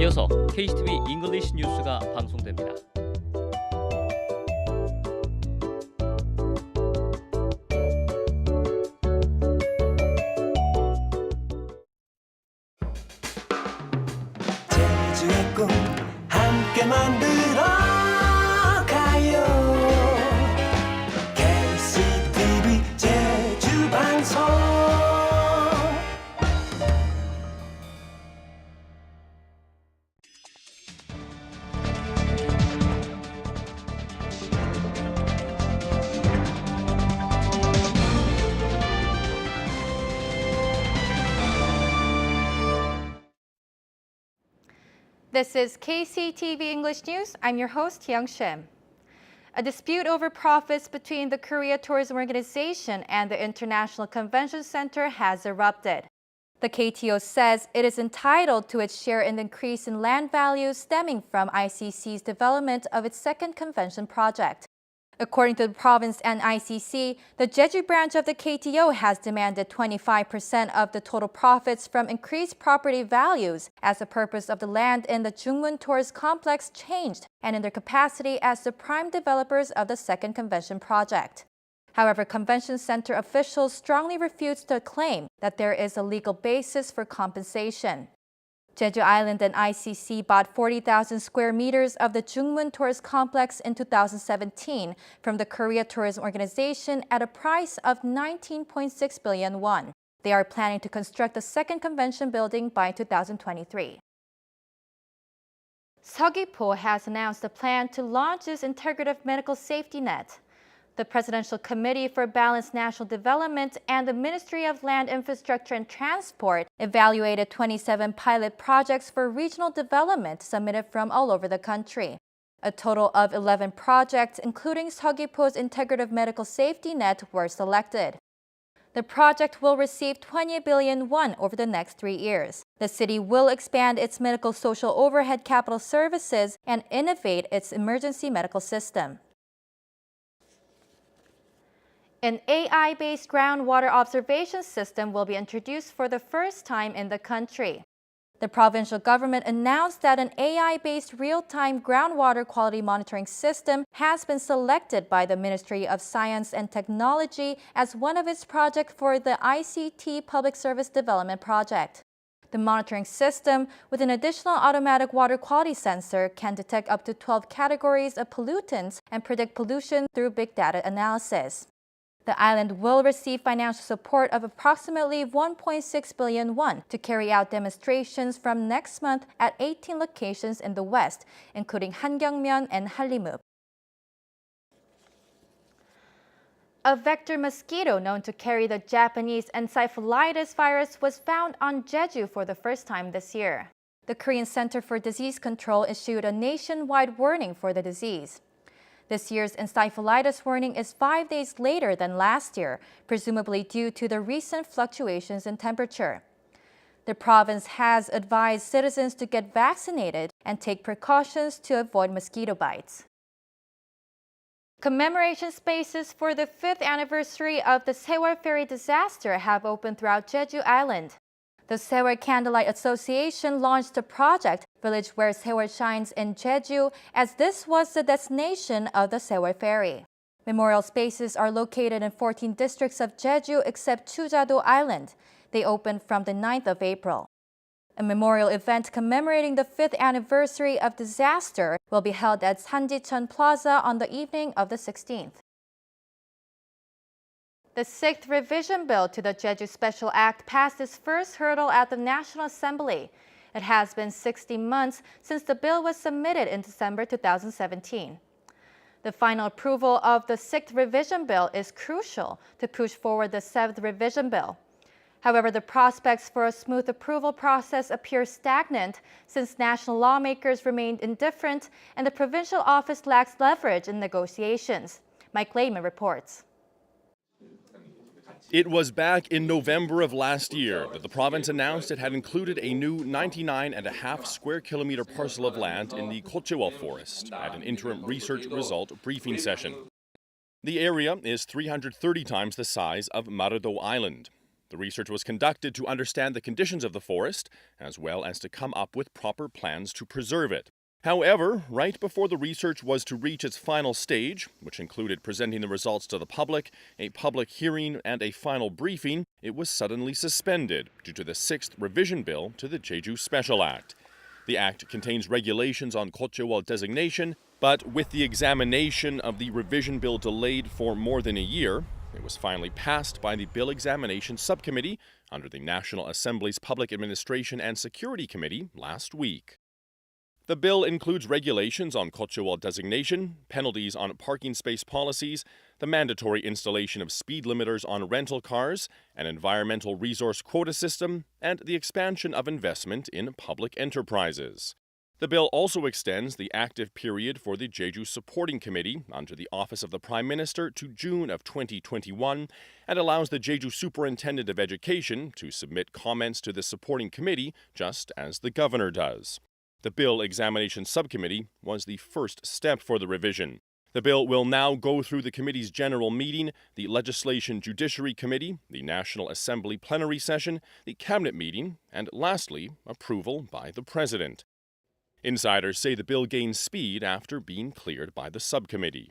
이어서 KCTV 잉글리시 뉴스가 방송됩니다. 제주의 꿈 함께 만들어 가요. KCTV 제주 방송. This is KCTV English News. I'm your host, Hyung Shim. A dispute over profits between the Korea Tourism Organization and the International Convention Center has erupted. The KTO says it is entitled to its share in the increase in land values stemming from ICC's development of its second convention project. According to the province and ICC, the Jeju branch of the KTO has demanded 25% of the total profits from increased property values as the purpose of the land in the Jungmun Tourist Complex changed and in their capacity as the prime developers of the second convention project. However, convention center officials strongly refuse the claim that there is a legal basis for compensation. Jeju Island and ICC bought 40,000 square meters of the Jungmun Tourist Complex in 2017 from the Korea Tourism Organization at a price of 19.6 billion won. They are planning to construct the second convention building by 2023. Sewol has announced a plan to launch its integrative medical safety net. The Presidential Committee for Balanced National Development and the Ministry of Land Infrastructure and Transport evaluated 27 pilot projects for regional development submitted from all over the country. A total of 11 projects, including Seogwipo's integrative medical safety net, were selected. The project will receive 20 billion won over the next 3 years. The city will expand its medical social overhead capital services and innovate its emergency medical system. An AI-based groundwater observation system will be introduced for the first time in the country. The provincial government announced that an AI-based real-time groundwater quality monitoring system has been selected by the Ministry of Science and Technology as one of its projects for the ICT Public Service Development Project. The monitoring system, with an additional automatic water quality sensor, can detect up to 12 categories of pollutants and predict pollution through big data analysis. The island will receive financial support of approximately 1.6 billion won to carry out demonstrations from next month at 18 locations in the west, including Hangyeongmyeon and Hallmup. A vector mosquito known to carry the Japanese encephalitis virus was found on Jeju for the first time this year. The Korean Center for Disease Control issued a nationwide warning for the disease. This year's encephalitis warning is 5 days later than last year, presumably due to the recent fluctuations in temperature. The province has advised citizens to get vaccinated and take precautions to avoid mosquito bites. Commemoration spaces for the 5th anniversary of the Sewol ferry disaster have opened throughout Jeju Island. The Sewol Candlelight Association launched a project, Village Where Sewol Shines in Jeju, as this was the destination of the Sewol ferry. Memorial spaces are located in 14 districts of Jeju except Chujado Island. They opened from the 9th of April. A memorial event commemorating the 5th anniversary of disaster will be held at Sanjicheon Plaza on the evening of the 16th. The 6th revision bill to the Jeju Special Act passed its first hurdle at the National Assembly. It has been 60 months since the bill was submitted in December 2017. The final approval of the 6th revision bill is crucial to push forward the 7th revision bill. However, the prospects for a smooth approval process appear stagnant since national lawmakers remained indifferent and the provincial office lacks leverage in negotiations. Mike Lehman reports. It was back in November of last year that the province announced it had included a new 99.5 square kilometer parcel of land in the Sewol forest at an interim research result briefing session. The area is 330 times the size of Marudo Island. The research was conducted to understand the conditions of the forest, as well as to come up with proper plans to preserve it. However, right before the research was to reach its final stage, which included presenting the results to the public, a public hearing, and a final briefing, it was suddenly suspended due to the 6th revision bill to the Jeju Special Act. The act contains regulations on Sewol designation, but with the examination of the revision bill delayed for more than a year, it was finally passed by the Bill Examination Subcommittee under the National Assembly's Public Administration and Security Committee last week. The bill includes regulations on Sewol designation, penalties on parking space policies, the mandatory installation of speed limiters on rental cars, an environmental resource quota system, and the expansion of investment in public enterprises. The bill also extends the active period for the Jeju Supporting Committee under the Office of the Prime Minister to June of 2021 and allows the Jeju Superintendent of Education to submit comments to the Supporting Committee just as the governor does. The Bill Examination Subcommittee was the first step for the revision. The bill will now go through the committee's general meeting, the Legislation Judiciary Committee, the National Assembly plenary session, the cabinet meeting, and lastly, approval by the president. Insiders say the bill gained speed after being cleared by the subcommittee.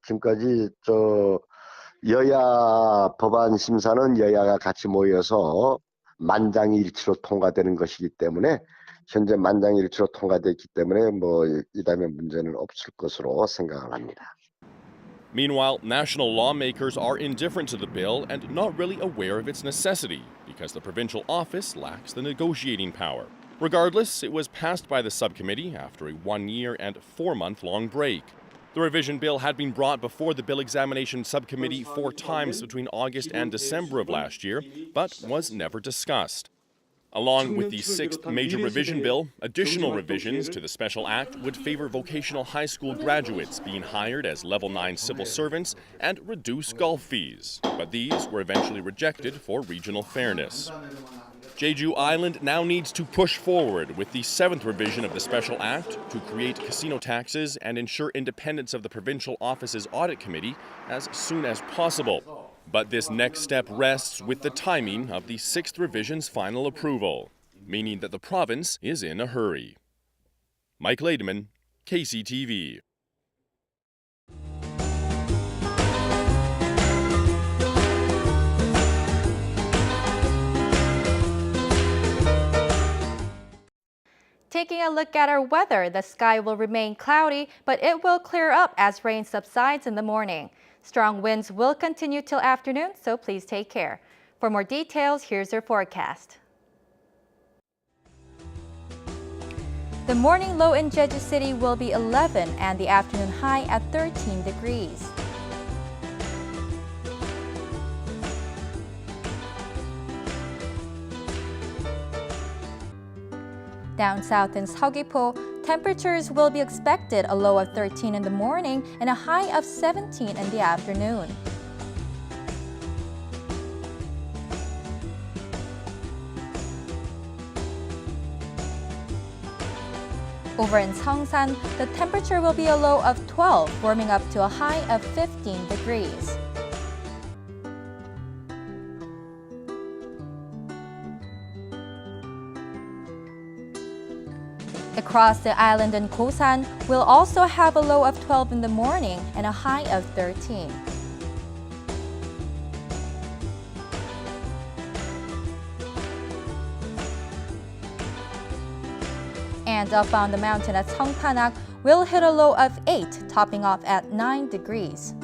지금까지 여야 법안 심사는 여야가 같이 모여서 만장일치로 통과되는 것이기 때문에 현재 만장일치로 통과됐기 때문에 이 다음에 문제는 없을 것으로 생각을 합니다. Meanwhile, national lawmakers are indifferent to the bill and not really aware of its necessity because the provincial office lacks the negotiating power. Regardless, it was passed by the subcommittee after a 1-year and 4-month-long break. The revision bill had been brought before the Bill Examination Subcommittee 4 times between August and December of last year, but was never discussed. Along with the 6th major revision bill, additional revisions to the Special Act would favor vocational high school graduates being hired as Level 9 civil servants and reduce golf fees. But these were eventually rejected for regional fairness. Jeju Island now needs to push forward with the 7th revision of the Special Act to create casino taxes and ensure independence of the provincial office's audit committee as soon as possible. But this next step rests with the timing of the 6th revision's final approval, meaning that the province is in a hurry. Mike Lademan, KCTV. Taking a look at our weather, the sky will remain cloudy, but it will clear up as rain subsides in the morning. Strong winds will continue till afternoon, so please take care. For more details, here's your forecast. The morning low in Jeju City will be 11 and the afternoon high at 13 degrees. Down south in Seogwipo, temperatures will be expected a low of 13 in the morning and a high of 17 in the afternoon. Over in Seongsan, the temperature will be a low of 12, warming up to a high of 15 degrees. Across the island in Kosan, we'll also have a low of 12 in the morning and a high of 13. And up on the mountain at Songpanak, we'll hit a low of 8, topping off at 9 degrees.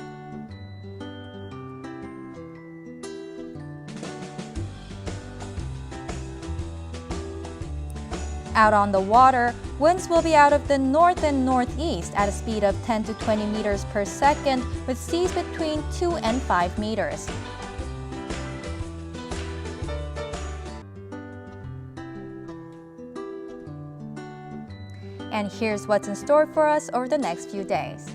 Out on the water, winds will be out of the north and northeast at a speed of 10 to 20 meters per second, with seas between 2 and 5 meters. And here's what's in store for us over the next few days.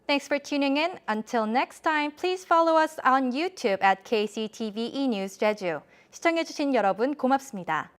Thanks for tuning in. Until next time, please follow us on YouTube at KCTV E-News Jeju. 시청해주신 여러분 고맙습니다.